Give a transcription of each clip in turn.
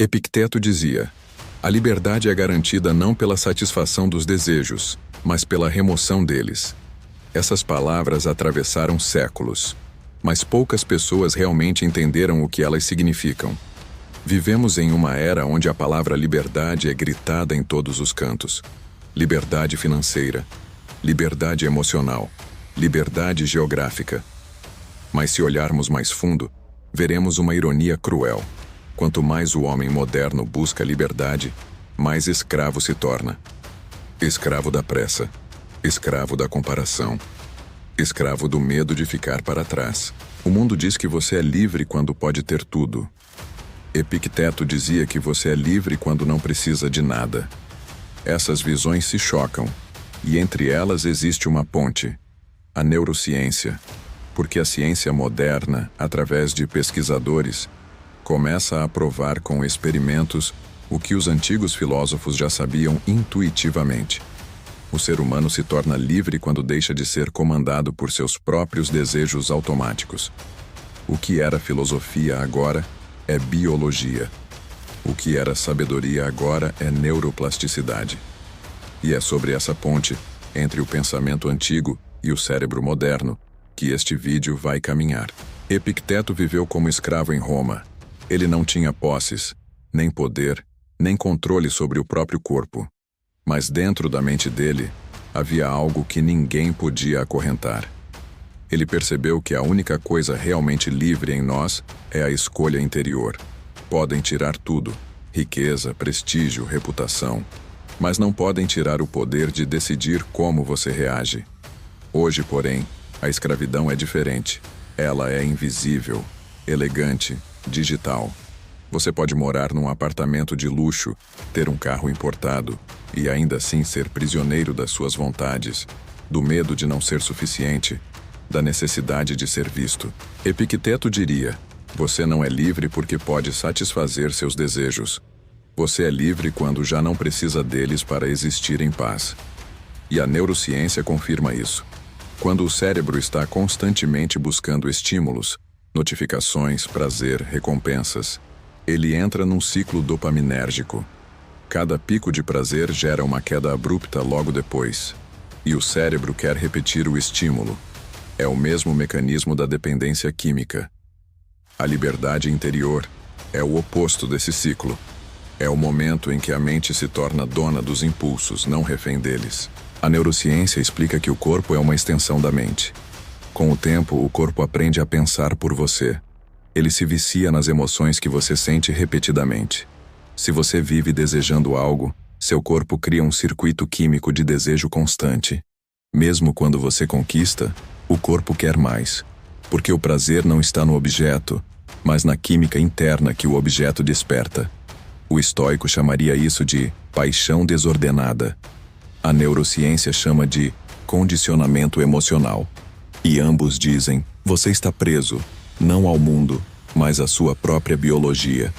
Epicteto dizia: a liberdade é garantida não pela satisfação dos desejos, mas pela remoção deles. Essas palavras atravessaram séculos, mas poucas pessoas realmente entenderam o que elas significam. Vivemos em uma era onde a palavra liberdade é gritada em todos os cantos. Liberdade financeira, liberdade emocional, liberdade geográfica. Mas se olharmos mais fundo, veremos uma ironia cruel. Quanto mais o homem moderno busca liberdade, mais escravo se torna. Escravo da pressa, escravo da comparação, escravo do medo de ficar para trás. O mundo diz que você é livre quando pode ter tudo. Epicteto dizia que você é livre quando não precisa de nada. Essas visões se chocam, e entre elas existe uma ponte: a neurociência, porque a ciência moderna, através de pesquisadores, começa a provar com experimentos o que os antigos filósofos já sabiam intuitivamente. O ser humano se torna livre quando deixa de ser comandado por seus próprios desejos automáticos. O que era filosofia agora é biologia. O que era sabedoria agora é neuroplasticidade. E é sobre essa ponte, entre o pensamento antigo e o cérebro moderno, que este vídeo vai caminhar. Epicteto viveu como escravo em Roma. Ele não tinha posses, nem poder, nem controle sobre o próprio corpo. Mas dentro da mente dele, havia algo que ninguém podia acorrentar. Ele percebeu que a única coisa realmente livre em nós é a escolha interior. Podem tirar tudo: riqueza, prestígio, reputação. Mas não podem tirar o poder de decidir como você reage. Hoje, porém, a escravidão é diferente. Ela é invisível, elegante, digital. Você pode morar num apartamento de luxo, ter um carro importado e ainda assim ser prisioneiro das suas vontades, do medo de não ser suficiente, da necessidade de ser visto. Epicteto diria: você não é livre porque pode satisfazer seus desejos. Você é livre quando já não precisa deles para existir em paz. E a neurociência confirma isso. Quando o cérebro está constantemente buscando estímulos, notificações, prazer, recompensas, ele entra num ciclo dopaminérgico. Cada pico de prazer gera uma queda abrupta logo depois. E o cérebro quer repetir o estímulo. É o mesmo mecanismo da dependência química. A liberdade interior é o oposto desse ciclo. É o momento em que a mente se torna dona dos impulsos, não refém deles. A neurociência explica que o corpo é uma extensão da mente. Com o tempo, o corpo aprende a pensar por você. Ele se vicia nas emoções que você sente repetidamente. Se você vive desejando algo, seu corpo cria um circuito químico de desejo constante. Mesmo quando você conquista, o corpo quer mais, porque o prazer não está no objeto, mas na química interna que o objeto desperta. O estoico chamaria isso de paixão desordenada. A neurociência chama de condicionamento emocional. E ambos dizem: você está preso, não ao mundo, mas à sua própria biologia.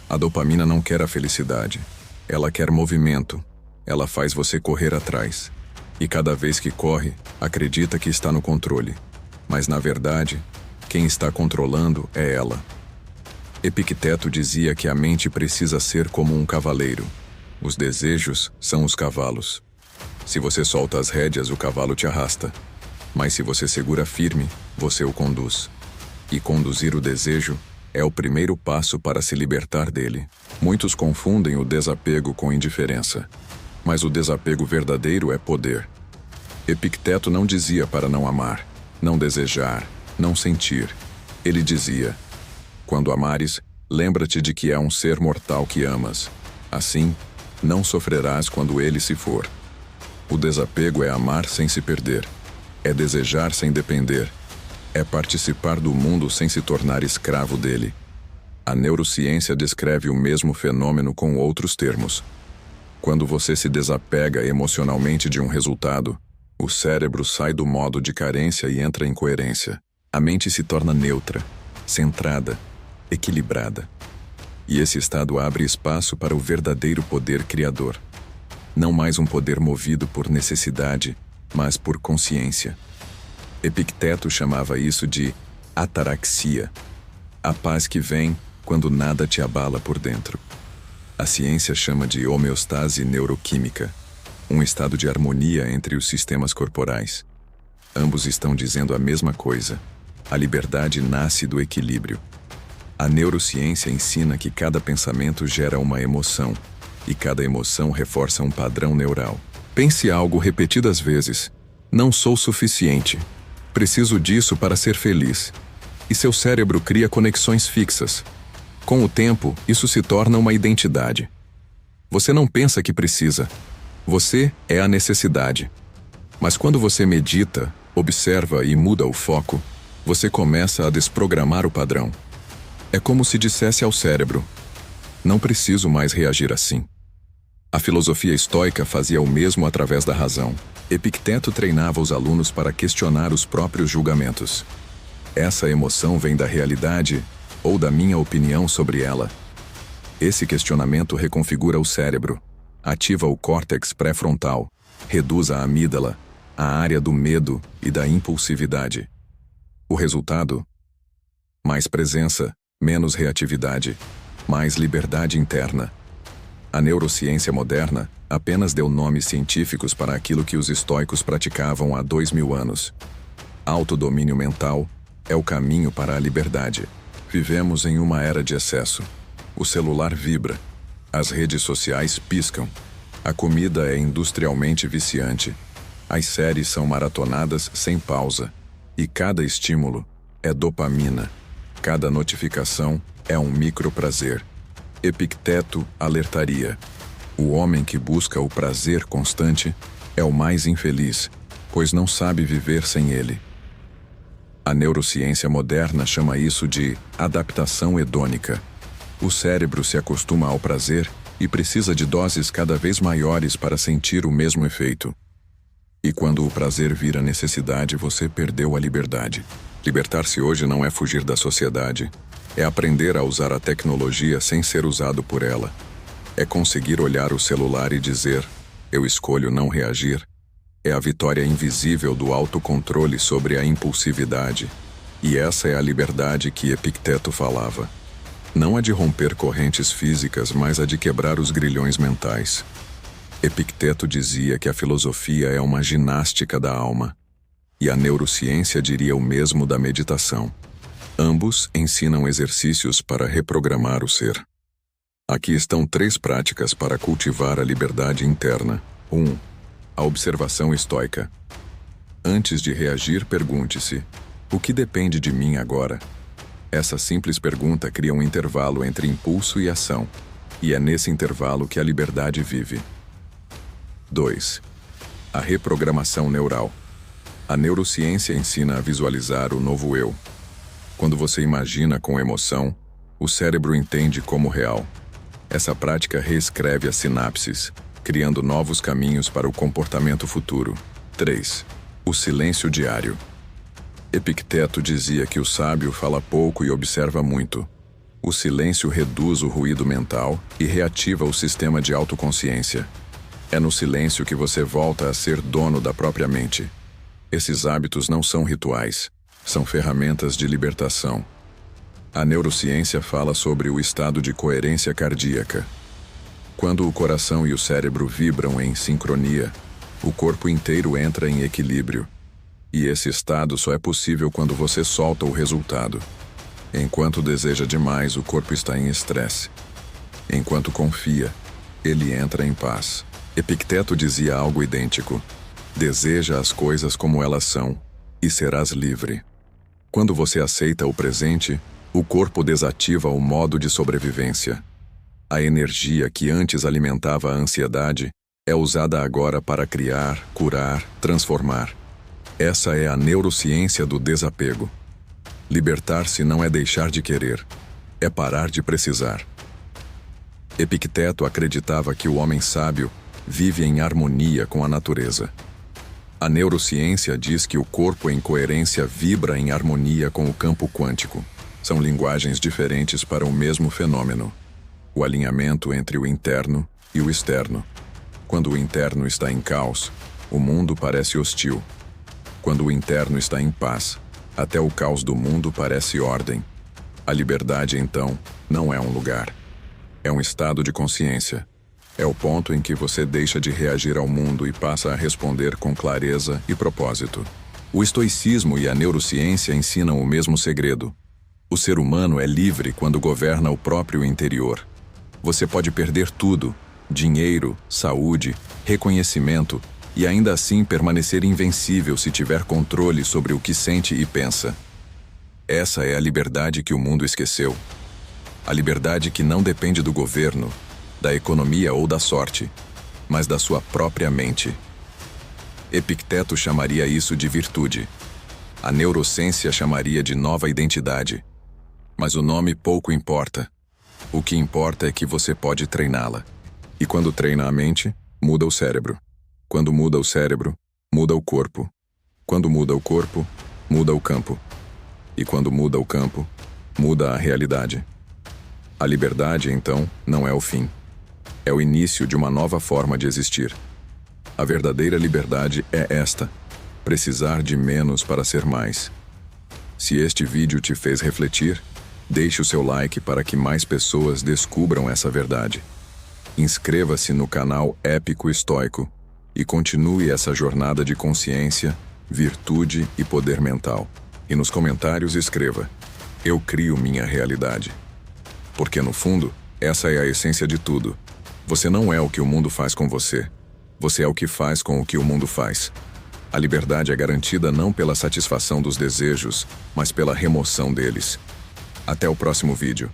A dopamina não quer a felicidade. Ela quer movimento. Ela faz você correr atrás. E cada vez que corre, acredita que está no controle. Mas, na verdade, quem está controlando é ela. Epicteto dizia que a mente precisa ser como um cavaleiro. Os desejos são os cavalos. Se você solta as rédeas, o cavalo te arrasta. Mas se você segura firme, você o conduz. E conduzir o desejo é o primeiro passo para se libertar dele. Muitos confundem o desapego com indiferença. Mas o desapego verdadeiro é poder. Epicteto não dizia para não amar, não desejar, não sentir. Ele dizia: quando amares, lembra-te de que é um ser mortal que amas. Assim, não sofrerás quando ele se for. O desapego é amar sem se perder. É desejar sem depender. É participar do mundo sem se tornar escravo dele. A neurociência descreve o mesmo fenômeno com outros termos. Quando você se desapega emocionalmente de um resultado, o cérebro sai do modo de carência e entra em coerência. A mente se torna neutra, centrada, equilibrada. E esse estado abre espaço para o verdadeiro poder criador. Não mais um poder movido por necessidade, mas por consciência. Epicteto chamava isso de ataraxia, a paz que vem quando nada te abala por dentro. A ciência chama de homeostase neuroquímica, um estado de harmonia entre os sistemas corporais. Ambos estão dizendo a mesma coisa. A liberdade nasce do equilíbrio. A neurociência ensina que cada pensamento gera uma emoção, e cada emoção reforça um padrão neural. Pense algo repetidas vezes. Não sou suficiente. Preciso disso para ser feliz. E seu cérebro cria conexões fixas. Com o tempo, isso se torna uma identidade. Você não pensa que precisa. Você é a necessidade. Mas quando você medita, observa e muda o foco, você começa a desprogramar o padrão. É como se dissesse ao cérebro: não preciso mais reagir assim. A filosofia estoica fazia o mesmo através da razão. Epicteto treinava os alunos para questionar os próprios julgamentos. Essa emoção vem da realidade ou da minha opinião sobre ela? Esse questionamento reconfigura o cérebro, ativa o córtex pré-frontal, reduz a amígdala, a área do medo e da impulsividade. O resultado? Mais presença, menos reatividade, mais liberdade interna. A neurociência moderna apenas deu nomes científicos para aquilo que os estoicos praticavam há 2000 anos. Autodomínio mental é o caminho para a liberdade. Vivemos em uma era de excesso. O celular vibra, as redes sociais piscam, a comida é industrialmente viciante, as séries são maratonadas sem pausa, e cada estímulo é dopamina, cada notificação é um microprazer. Epicteto alertaria: o homem que busca o prazer constante é o mais infeliz, pois não sabe viver sem ele. A neurociência moderna chama isso de adaptação hedônica. O cérebro se acostuma ao prazer e precisa de doses cada vez maiores para sentir o mesmo efeito. E quando o prazer vira necessidade, você perdeu a liberdade. Libertar-se hoje não é fugir da sociedade. É aprender a usar a tecnologia sem ser usado por ela. É conseguir olhar o celular e dizer: eu escolho não reagir. É a vitória invisível do autocontrole sobre a impulsividade. E essa é a liberdade que Epicteto falava. Não a de romper correntes físicas, mas a de quebrar os grilhões mentais. Epicteto dizia que a filosofia é uma ginástica da alma. E a neurociência diria o mesmo da meditação. Ambos ensinam exercícios para reprogramar o ser. Aqui estão 3 práticas para cultivar a liberdade interna. 1. A observação estoica. Antes de reagir, pergunte-se: o que depende de mim agora? Essa simples pergunta cria um intervalo entre impulso e ação, e é nesse intervalo que a liberdade vive. 2. A reprogramação neural. A neurociência ensina a visualizar o novo eu. Quando você imagina com emoção, o cérebro entende como real. Essa prática reescreve as sinapses, criando novos caminhos para o comportamento futuro. 3. O silêncio diário. Epicteto dizia que o sábio fala pouco e observa muito. O silêncio reduz o ruído mental e reativa o sistema de autoconsciência. É no silêncio que você volta a ser dono da própria mente. Esses hábitos não são rituais, são ferramentas de libertação. A neurociência fala sobre o estado de coerência cardíaca. Quando o coração e o cérebro vibram em sincronia, o corpo inteiro entra em equilíbrio. E esse estado só é possível quando você solta o resultado. Enquanto deseja demais, o corpo está em estresse. Enquanto confia, ele entra em paz. Epicteto dizia algo idêntico: deseja as coisas como elas são, e serás livre. Quando você aceita o presente, o corpo desativa o modo de sobrevivência. A energia que antes alimentava a ansiedade é usada agora para criar, curar, transformar. Essa é a neurociência do desapego. Libertar-se não é deixar de querer, é parar de precisar. Epicteto acreditava que o homem sábio vive em harmonia com a natureza. A neurociência diz que o corpo em coerência vibra em harmonia com o campo quântico. São linguagens diferentes para o mesmo fenômeno: o alinhamento entre o interno e o externo. Quando o interno está em caos, o mundo parece hostil. Quando o interno está em paz, até o caos do mundo parece ordem. A liberdade, então, não é um lugar. É um estado de consciência. É o ponto em que você deixa de reagir ao mundo e passa a responder com clareza e propósito. O estoicismo e a neurociência ensinam o mesmo segredo. O ser humano é livre quando governa o próprio interior. Você pode perder tudo: dinheiro, saúde, reconhecimento, e ainda assim permanecer invencível se tiver controle sobre o que sente e pensa. Essa é a liberdade que o mundo esqueceu. A liberdade que não depende do governo, da economia ou da sorte, mas da sua própria mente. Epicteto chamaria isso de virtude. A neurociência chamaria de nova identidade. Mas o nome pouco importa. O que importa é que você pode treiná-la. E quando treina a mente, muda o cérebro. Quando muda o cérebro, muda o corpo. Quando muda o corpo, muda o campo. E quando muda o campo, muda a realidade. A liberdade, então, não é o fim. É o início de uma nova forma de existir. A verdadeira liberdade é esta: precisar de menos para ser mais. Se este vídeo te fez refletir, deixe o seu like para que mais pessoas descubram essa verdade. Inscreva-se no canal Épico Estoico e continue essa jornada de consciência, virtude e poder mental. E nos comentários escreva: eu crio minha realidade. Porque no fundo, essa é a essência de tudo. Você não é o que o mundo faz com você. Você é o que faz com o que o mundo faz. A liberdade é garantida não pela satisfação dos desejos, mas pela remoção deles. Até o próximo vídeo.